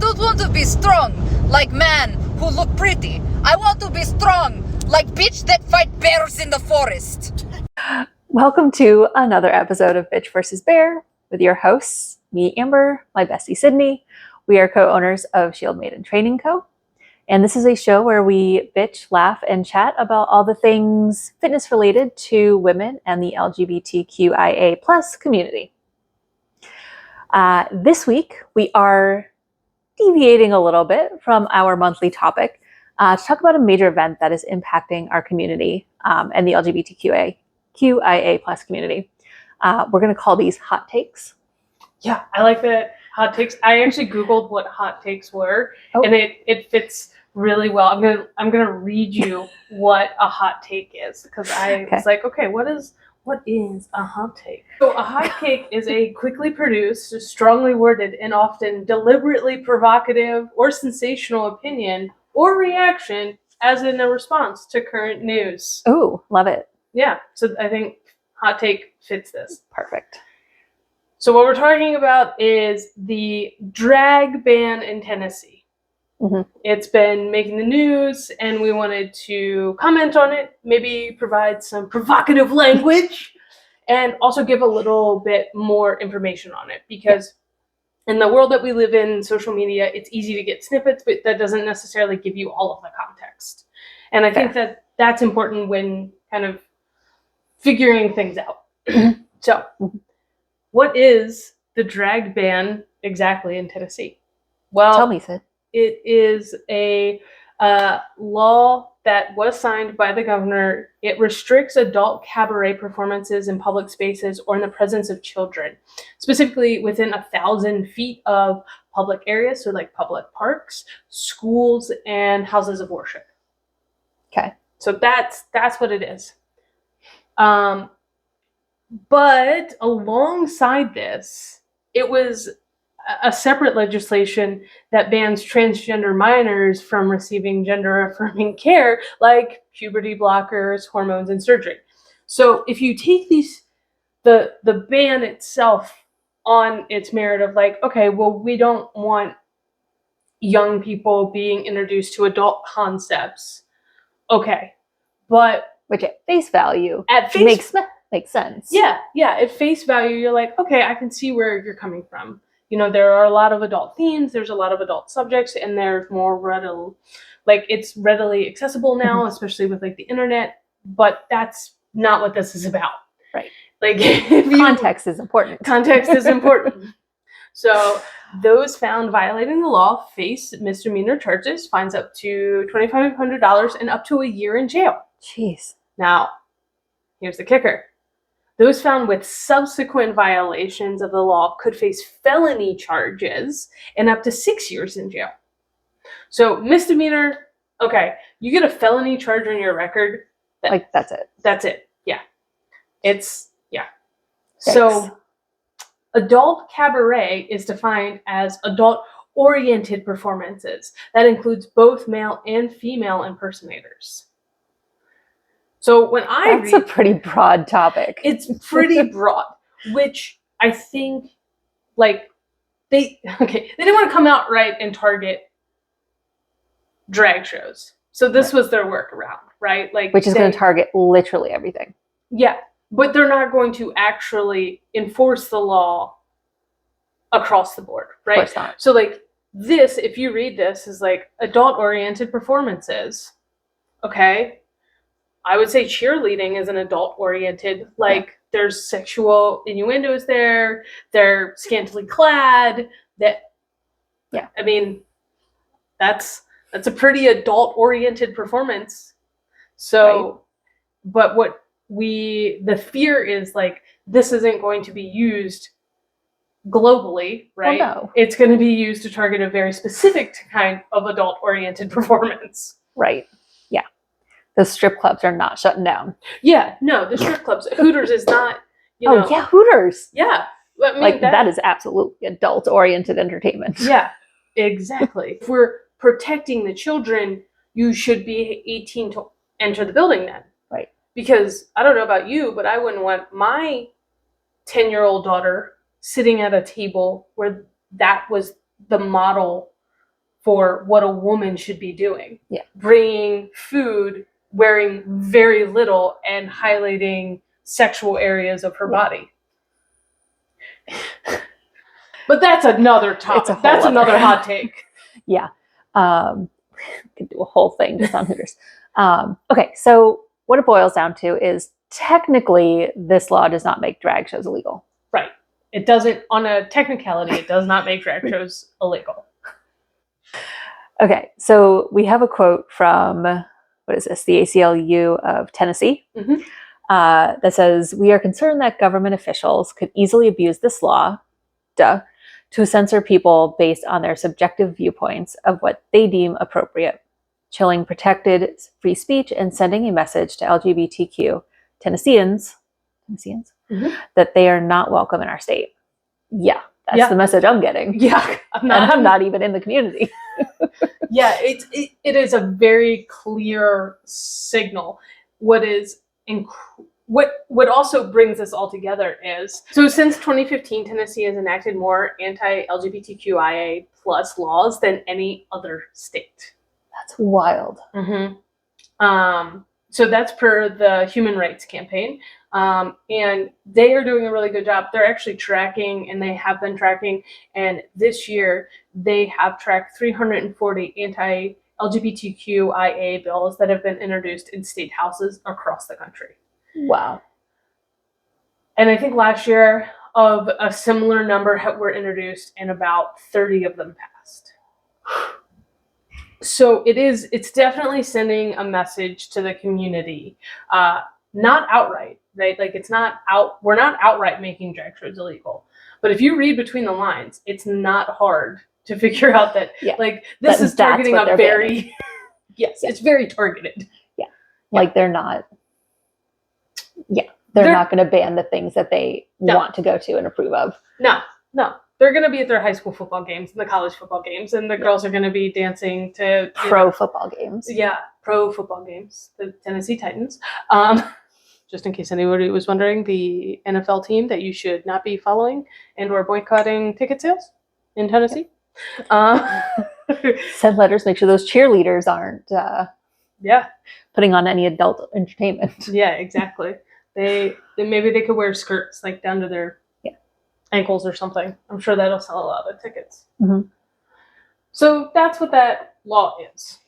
don't want to be strong like man who look pretty. I want to be strong like bitch that fight bears in the forest. Welcome to another episode of Bitch vs. Bear with your hosts, me, Amber, my bestie, Sydney. We are co-owners of Shield Maiden Training Co. And this is a show where we bitch, laugh, and chat about all the things fitness related to women and the LGBTQIA plus community. This week, we are deviating a little bit from our monthly topic to talk about a major event that is impacting our community and the LGBTQIA plus community. We're going to call these hot takes. Yeah, I like that. Hot takes. I actually Googled what hot takes were, and it fits really well. I'm gonna read you what a hot take is, because I was like, okay, what is a hot take? So a hot take is a quickly produced, strongly worded, and often deliberately provocative or sensational opinion or reaction as in a response to current news. Oh, love it. Yeah, so I think hot take fits this. Perfect. So what we're talking about is the drag ban in Tennessee. Mm-hmm. It's been making the news, and we wanted to comment on it, maybe provide some provocative language, and also give a little bit more information on it. Because in the world that we live in, social media, it's easy to get snippets, but that doesn't necessarily give you all of the context. And I think that that's important when kind of figuring things out. So, what is the drag ban exactly in Tennessee? Well, tell me, Sid. It is a law that was signed by the governor. It restricts adult cabaret performances in public spaces or in the presence of children, specifically within 1,000 feet of public areas, so like public parks, schools, and houses of worship. Okay. So that's what it is. But alongside this, it was a separate legislation that bans transgender minors from receiving gender-affirming care, like puberty blockers, hormones, and surgery. So if you take the ban itself on its merit of like, okay, well, we don't want young people being introduced to adult concepts. Okay, but which at face value makes sense. Yeah. At face value, you're like, okay, I can see where you're coming from. You know, there are a lot of adult themes, there's a lot of adult subjects, and there's more it's readily accessible now, especially with like the internet, but that's not what this is about. Right. Like context is important. Context is important. So those found violating the law face misdemeanor charges, fines up to $2,500 and up to a year in jail. Jeez. Now, here's the kicker. Those found with subsequent violations of the law could face felony charges and up to 6 years in jail. So misdemeanor, okay, you get a felony charge on your record. That's it. That's it. Yeah. Thanks. So adult cabaret is defined as adult-oriented performances. That includes both male and female impersonators. So when That's a pretty broad topic. It's pretty broad, which I think, like, they didn't want to come out right and target drag shows. So this was their workaround, right? Like, which is going to target literally everything. Yeah, but they're not going to actually enforce the law across the board, right? Of course not. So like this, if you read this, is like adult-oriented performances. Okay. I would say cheerleading is an adult-oriented, there's sexual innuendos there, they're scantily clad, I mean, that's a pretty adult-oriented performance. So, But the fear is like, this isn't going to be used globally, right? Well, no. It's going to be used to target a very specific kind of adult-oriented performance. Right. The strip clubs are not shutting down. Yeah, no, the strip clubs. Hooters is not, Hooters. Yeah. I mean, that is absolutely adult-oriented entertainment. Yeah, exactly. If we're protecting the children, you should be 18 to enter the building then. Right. Because I don't know about you, but I wouldn't want my 10-year-old daughter sitting at a table where that was the model for what a woman should be doing. Yeah. Bringing food, wearing very little, and highlighting sexual areas of her body. But that's another topic. That's another hot take. Yeah. Could do a whole thing just on Hooters. Okay, so what it boils down to is technically this law does not make drag shows illegal. Right. It doesn't, on a technicality, it does not make drag shows illegal. Okay, so we have a quote from, what is this, the ACLU of Tennessee, that says, "We are concerned that government officials could easily abuse this law, to censor people based on their subjective viewpoints of what they deem appropriate, chilling protected free speech and sending a message to LGBTQ Tennesseans that they are not welcome in our state." Yeah, that's the message I'm getting. Yeah, I'm not even in the community. Yeah, it is a very clear signal. What also brings us all together is, so since 2015, Tennessee has enacted more anti-LGBTQIA plus laws than any other state. That's wild. So that's per the Human Rights Campaign. And they are doing a really good job. They're actually tracking, and they have been tracking, and this year they have tracked 340 anti-LGBTQIA bills that have been introduced in state houses across the country. Wow. And I think last year of a similar number were introduced, and about 30 of them passed. So it's definitely sending a message to the community, not outright, right? Like we're not outright making drag shows illegal. But if you read between the lines, it's not hard to figure out that this is targeting a very, it's very targeted. Yeah. Like they're not not going to ban the things that they want to go to and approve of. No. They're going to be at their high school football games and the college football games, and the girls are going to be dancing to football games. Yeah, pro football games. The Tennessee Titans. Just in case anybody was wondering, the NFL team that you should not be following and or boycotting ticket sales in Tennessee. Send letters. Make sure those cheerleaders aren't. Putting on any adult entertainment. Yeah, exactly. Maybe they could wear skirts like down to their ankles or something. I'm sure that'll sell a lot of tickets. So that's what that law is.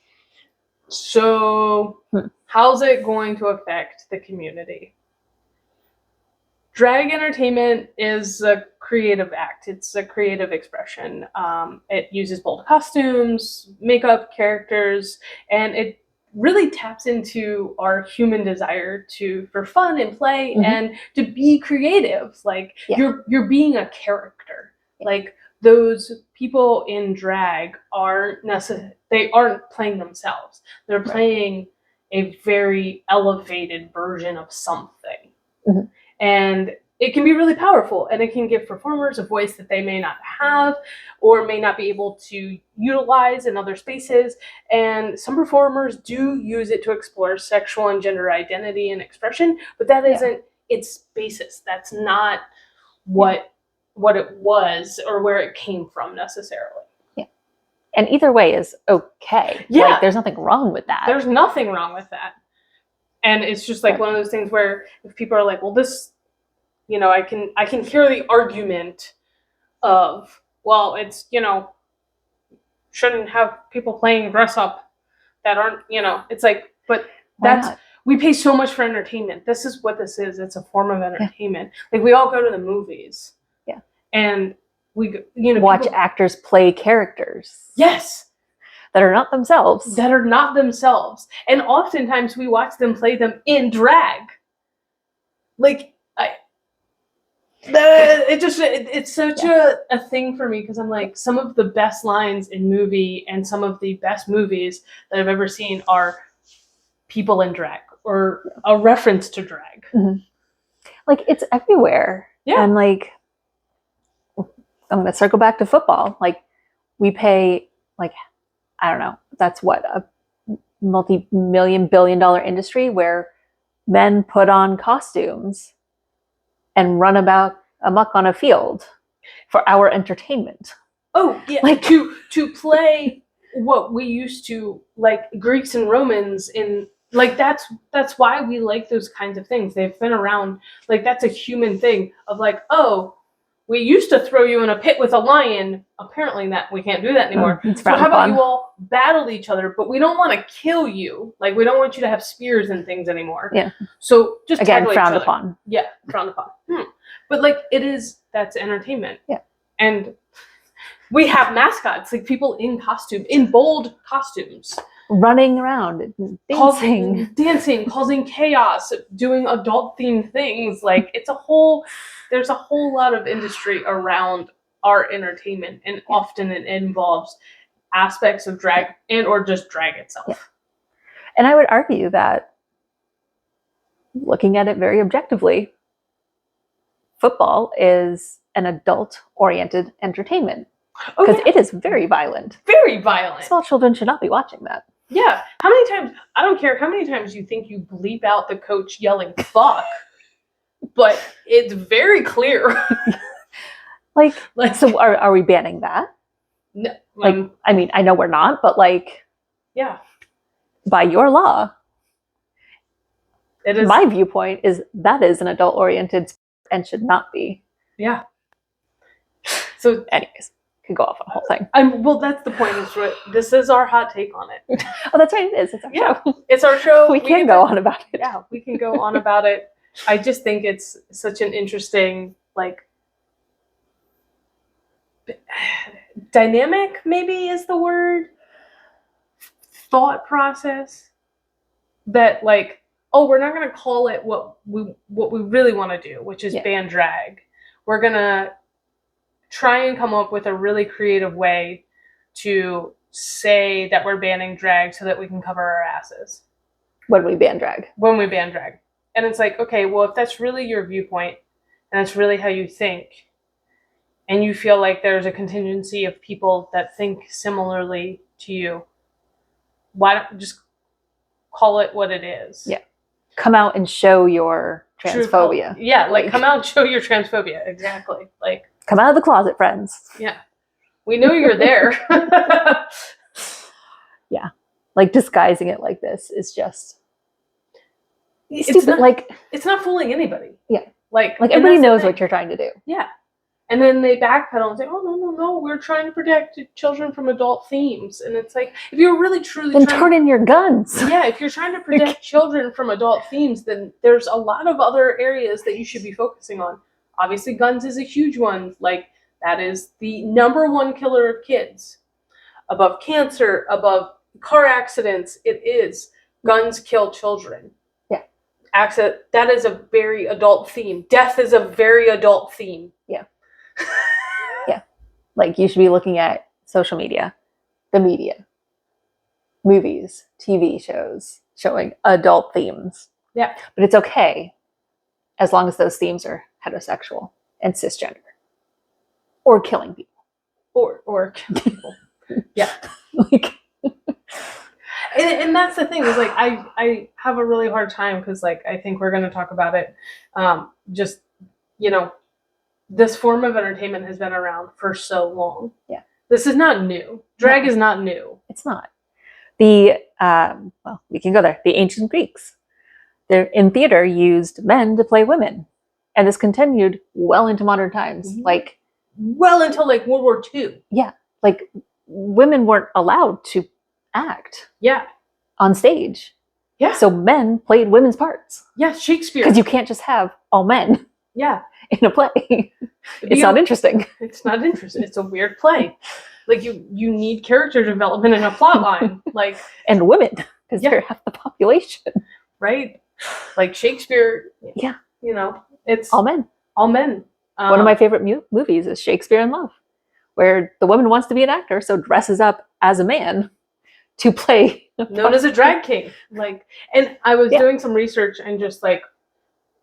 So how's it going to affect the community? Drag entertainment is a creative act. It's a creative expression. It uses bold costumes, makeup, characters, and it really taps into our human desire for fun and play and to be creative. Like you're being a character. Like those people in drag they aren't playing themselves. They're playing a very elevated version of something. And it can be really powerful, and it can give performers a voice that they may not have or may not be able to utilize in other spaces. And some performers do use it to explore sexual and gender identity and expression, but that isn't its basis. That's not what it was or where it came from necessarily. Yeah. And either way is okay. Yeah. Like, there's nothing wrong with that. There's nothing wrong with that. And it's just like one of those things where if people are like, well, this, I can hear the argument of, well, it's, shouldn't have people playing dress up that aren't, it's like, but we pay so much for entertainment. This is what this is. It's a form of entertainment. Like we all go to the movies. Yeah. And we, watch actors play characters. Yes. That are not themselves. And oftentimes we watch them play them in drag. Like, it's such a thing for me, because I'm like, some of the best lines in movie and some of the best movies that I've ever seen are people in drag or a reference to drag. Like, it's everywhere. Yeah. And like, I'm going to circle back to football. Like, we pay, like, I don't know, that's what, a multi-million, billion-dollar industry where men put on costumes and run amok on a field for our entertainment. Oh, yeah. Like to play what we used to, like Greeks and Romans in, like that's why we like those kinds of things. They've been around, like that's a human thing of like, oh, we used to throw you in a pit with a lion. Apparently that we can't do that anymore. It's So how frowned about upon. you all battle each other, but we don't want to kill you. Like we don't want you to have spears and things anymore. Yeah. So just Again, tackle each frowned other. upon. Yeah, frowned upon. But like that's entertainment. Yeah. And we have mascots, like people in costume, in bold costumes. Running around, dancing. Dancing, causing chaos, doing adult themed things. Like there's a whole lot of industry around art entertainment, and often it involves aspects of drag and or just drag itself. Yeah. And I would argue that, looking at it very objectively, football is an adult-oriented entertainment because it is very violent. Very violent. Small children should not be watching that. Yeah. How many times, I don't care how many times you think you bleep out the coach yelling fuck, but it's very clear. Like so are we banning that? No, Like, I mean, I know we're not, but like, yeah, by your law, it is. my viewpoint is that is an adult-oriented and should not be. Yeah. So Anyways, could go off on a whole thing. well, that's the point. This is our hot take on it. Oh, that's right. It is. It's our Yeah. show. It's our show. We can go on about it. Yeah, we can go on about it. I just think it's such an interesting, like, dynamic, maybe is the word, thought process that, like, oh, we're not going to call it what we really want to do, which is ban drag. We're going to try and come up with a really creative way to say that we're banning drag so that we can cover our asses When we ban drag. when we ban drag. And it's like, okay, well, if that's really your viewpoint and that's really how you think, and you feel like there's a contingency of people that think similarly to you, why don't you just call it what it is? Yeah. Come out and show your True transphobia. Yeah, like come out and show your transphobia. Exactly. Like, Come out of the closet, friends. yeah, we know you're there. Yeah. Like, disguising it like this is just It's stupid. not, like it's not fooling anybody. Yeah. Like everybody and that's the knows thing. what you're trying to do. Yeah. And then they backpedal and say, oh, no, we're trying to protect children from adult themes. And it's like, if you're really truly Then trying turn in your guns. yeah, if you're trying to protect children from adult themes, then there's a lot of other areas that you should be focusing on. Obviously, guns is a huge one. Like, that is the number one killer of kids. Above cancer, above car accidents, it is. Guns kill children. Yeah. That is a very adult theme. Death is a very adult theme. Yeah. Yeah. Like, you should be looking at social media, the media, movies, TV shows showing adult themes. Yeah. But it's okay as long as those themes are heterosexual and cisgender. Or killing people. Or people. Yeah. Like, and that's the thing is like I have a really hard time because like I think we're going to talk about it. Just, you know, this form of entertainment has been around for so long. Yeah. This is not new. Drag is not new. it's not. Well, we can go there. The ancient Greeks, in theater, used men to play women. And this continued well into modern times. Mhm. Like, Well until like World War II. like women weren't allowed to act Yeah. on stage. Yeah. So men played women's parts. Yeah. Shakespeare. Because you can't just have all men yeah. in a play. It's not interesting. It's not interesting. It's a weird play. Like you need character development and a plot line. Like, And women, because Yeah. they're half the population. right? Like Shakespeare. Yeah. You know, it's All men. all men. One of my favorite movies is Shakespeare in Love, where the woman wants to be an actor, so dresses up as a man to play. known as a drag king. Like, and I was Yeah. doing some research and just like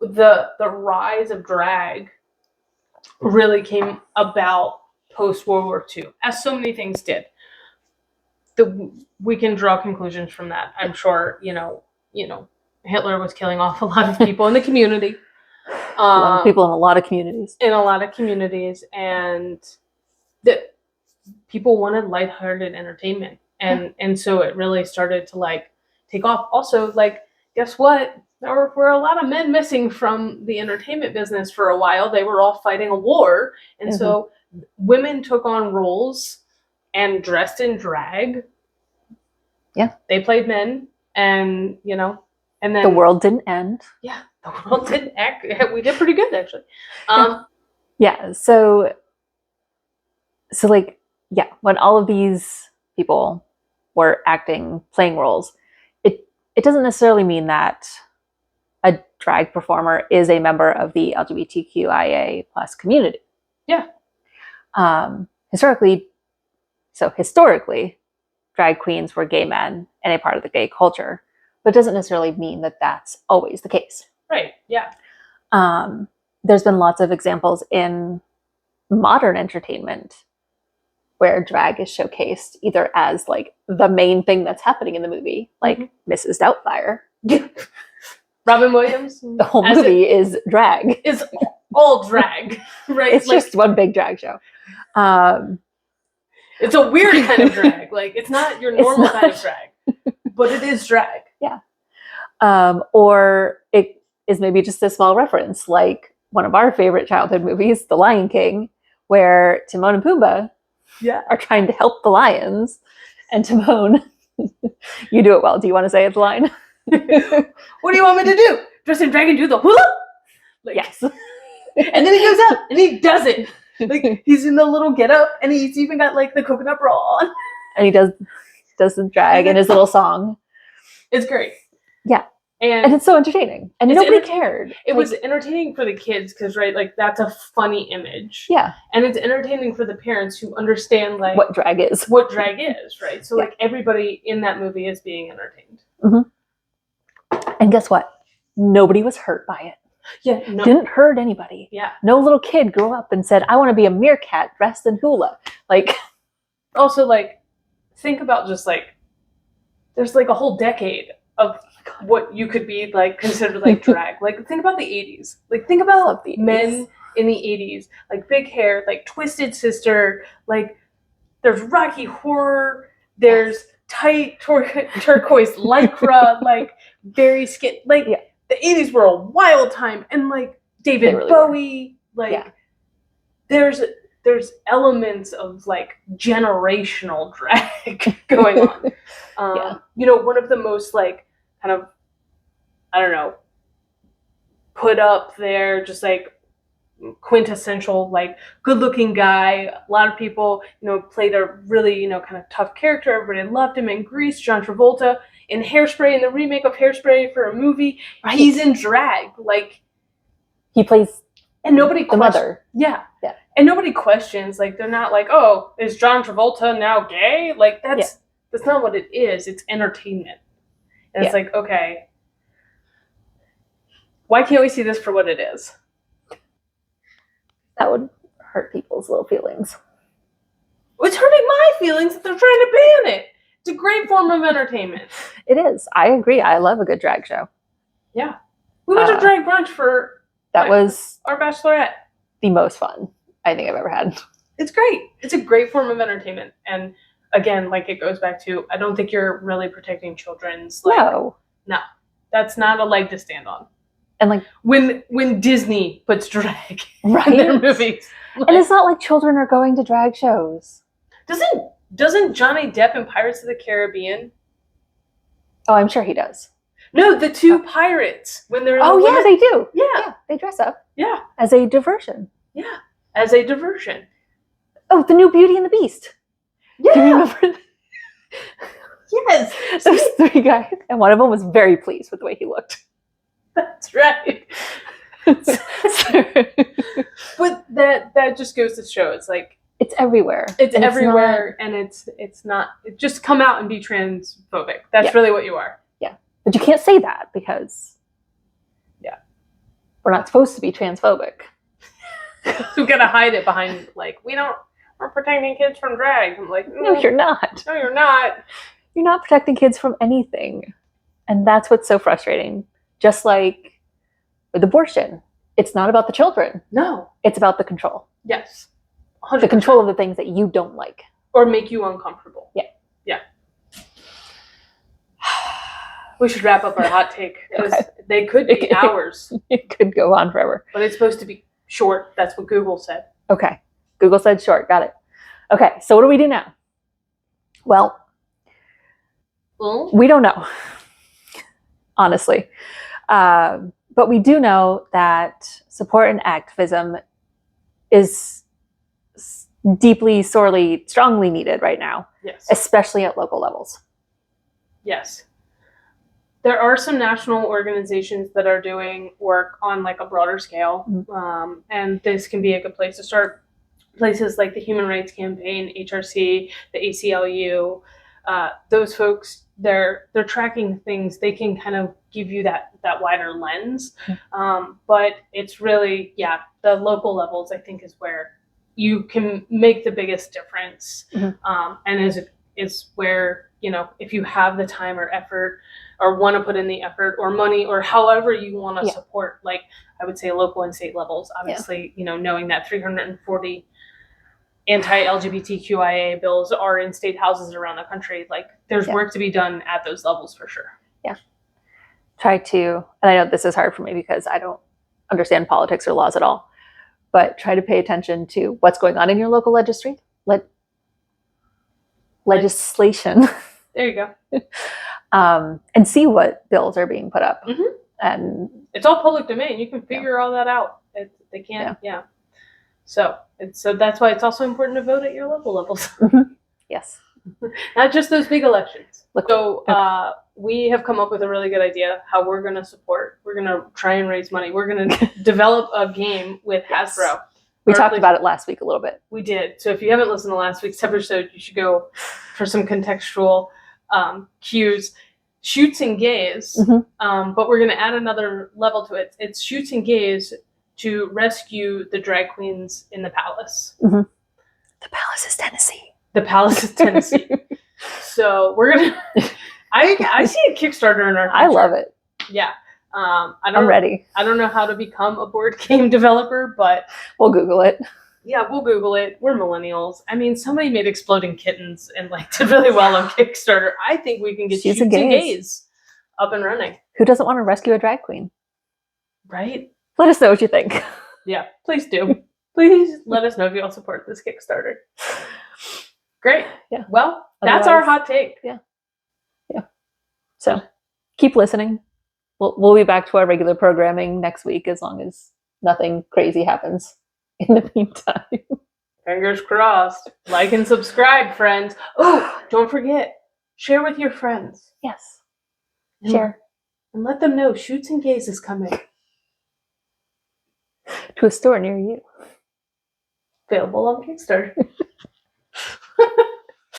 the rise of drag really came about post World War II, as so many things did. We can draw conclusions from that. I'm sure, you know, Hitler was killing off a lot of people in the community. A lot of people in a lot of communities. In a lot of communities, and that people wanted lighthearted entertainment. and so it really started to like take off. Also, like, guess what? There were a lot of men missing from the entertainment business for a while. They were all fighting a war, and so women took on roles and dressed in drag. Yeah, they played men, and and then the world didn't end. Yeah, the world didn't act. We did pretty good, actually. Yeah. So like, yeah, when all of these people were acting, playing roles, it doesn't necessarily mean that a drag performer is a member of the LGBTQIA plus community. Yeah. Historically, drag queens were gay men and a part of the gay culture, but it doesn't necessarily mean that that's always the case. Right. Yeah. There's been lots of examples in modern entertainment where drag is showcased either as like the main thing that's happening in the movie, like Mrs. Doubtfire. Robin Williams. The whole movie is drag. It's all drag, right? It's just one big drag show. It's a weird kind of drag. Like, it's not your normal kind of drag, but it is drag. Yeah. Or it is maybe just a small reference, like one of our favorite childhood movies, The Lion King, where Timon and Pumbaa are trying to help the lions, and Timon, you do it well. Do you want to say it, the line? What do you want me to do? Dress in drag and do the hula? Like, yes. And then he goes up and he does it. Like, he's in the little get up, and he's even got like the coconut bra on. And he does the drag in his little song. It's great. Yeah. And it's so entertaining. And nobody cared. It was entertaining for the kids because, right, like, that's a funny image. Yeah. And it's entertaining for the parents who understand, like, what drag is. What drag is, right? So, like, everybody in that movie is being entertained. And guess what? Nobody was hurt by it. Yeah. No. Didn't hurt anybody. Yeah. No little kid grew up and said, I want to be a meerkat dressed in hula. Like, also, like, think about just, like, there's, like, a whole decade of what you could be, like, considered, like, drag. Like, think about the 80s. Like, think about men in the 80s. Like, big hair, like, Twisted Sister. Like, there's Rocky Horror. There's tight turquoise lycra. Like, very skin. Like, the 80s were a wild time. And, like, David really Bowie. Were. Like, there's elements of, like, generational drag going on. One of the most, like, kind of, I don't know, put up there, just like quintessential, like, good looking guy. A lot of people, played a really, kind of tough character. Everybody loved him in Grease. John Travolta in Hairspray, in the remake of Hairspray for a movie. Right. He's in drag. Like, he plays and nobody the mother. Yeah. And nobody questions. Like, they're not like, oh, is John Travolta now gay? Like, that's not what it is. It's entertainment. And it's like, okay, why can't we see this for what it is? That would hurt people's little feelings. It's hurting my feelings that they're trying to ban it. It's a great form of entertainment. It is. I agree. I love a good drag show. Yeah. We went to drag brunch for that was our bachelorette. The most fun I think I've ever had. It's great. It's a great form of entertainment. And again, like, it goes back to, I don't think you're really protecting children's. Like, no, that's not a leg to stand on. And, like, when Disney puts drag in their movies, like, and it's not like children are going to drag shows. Doesn't Johnny Depp in Pirates of the Caribbean? Oh, I'm sure he does. No, the two pirates when they're they do. Yeah, they dress up. Yeah, as a diversion. Yeah, as a diversion. Oh, the new Beauty and the Beast. Yeah. Can you remember? Yes. Those three guys. And one of them was very pleased with the way he looked. That's right. But that just goes to show, it's like, it's everywhere. It's everywhere, and it's not, just come out and be transphobic. That's really what you are. Yeah. But you can't say that because we're not supposed to be transphobic. So we gotta hide it behind, like, we're protecting kids from drag. I'm like, no, you're not. No, you're not. You're not protecting kids from anything. And that's what's so frustrating. Just like with abortion, it's not about the children. No. It's about the control. Yes. 100%. The control of the things that you don't like. Or make you uncomfortable. Yeah. Yeah. We should wrap up our hot take because Okay. they could be hours, It could go on forever. but it's supposed to be short. That's what Google said. Okay. Google said short. Got it. Okay. So what do we do now? Well, we don't know, honestly. But we do know that support and activism is deeply, sorely, strongly needed right now, Yes. especially at local levels. Yes. There are some national organizations that are doing work on like a broader scale, and this can be a good place to start. Places like the Human Rights Campaign, HRC, the ACLU, those folks, they're tracking things. They can kind of give you that wider lens, but it's really, the local levels I think is where you can make the biggest difference, and is where, if you have the time or effort or want to put in the effort or money or however you want to support, like I would say local and state levels, obviously, knowing that 340 anti-LGBTQIA bills are in state houses around the country, like there's work to be done at those levels for sure. Try to, and I know this is hard for me because I don't understand politics or laws at all, but try to pay attention to what's going on in your local legislation. There you go. And see what bills are being put up. Mhm. And It's all public domain. You can figure all that out. They can't. So that's why it's also important to vote at your local levels, yes, not just those big elections. We have come up with a really good idea how we're going to support. We're going to try and raise money. We're going to develop a game with Hasbro. We talked about it last week a little bit. We did. So if you haven't listened to last week's episode, you should go for some contextual cues. Shoots and gaze, but we're going to add another level to it. It's shoots and gaze to rescue the drag queens in the palace. The palace is Tennessee. The palace is Tennessee. So we're going to... I see a Kickstarter in our future. I love it. Yeah. I'm ready. I don't know how to become a board game developer, but... We'll Google it. Yeah, we'll Google it. We're millennials. I mean, somebody made Exploding Kittens and did really well on Kickstarter. I think we can get Shoots and Gaze up and running. Who doesn't want to rescue a drag queen? Right? Let us know what you think. Yeah, please do. Please let us know if you'll support this Kickstarter. Great. Yeah. Well, that's our hot take. Yeah. So keep listening. We'll be back to our regular programming next week as long as nothing crazy happens in the meantime. Fingers crossed. Like and subscribe, friends. Oh, don't forget, share with your friends. Yes. Share. And let them know Shoots and Gaze is coming. To a store near you. Available on Kickstarter.